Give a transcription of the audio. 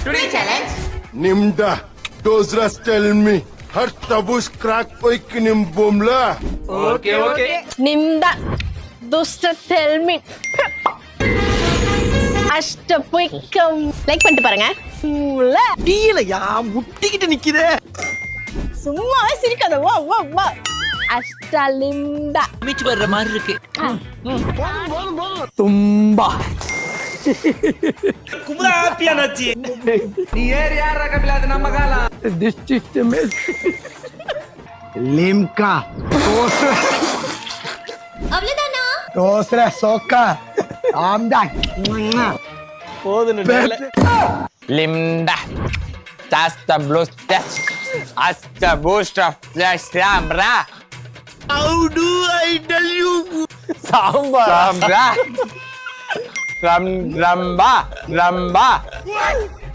Today challenge. Nimda, those rust tell me. Her tabush crack oik nimbomla. Okay. ನಿಮ್ದ ದುಷ್ಟ ತೆಲ್ಮಿ அஷ்ட பொய்க்கம் like பண்ணிட்டு பாருங்க டீலையா முட்டிக்கிட்டு நிக்குதே. சும்மாவே சிரிக்காத வா வா வா அஷ்டலிம்தா மிச்சு வர்ற மாதிரி இருக்கு. தும்பா குமுதா ஹாப்பியா நச்சி. நீ ஏர் யாரா கபிலாத நம்ம காலா. டிஸ்ட்ரிக்ட் மேல் லிம்கா அவ்வளவுதானா தோசர சோக்கா ஆம்தான் போதும். Limda. Das der bloß das. As der Boost of Flash Rambra. How do I tell you? Rambra. Ramba.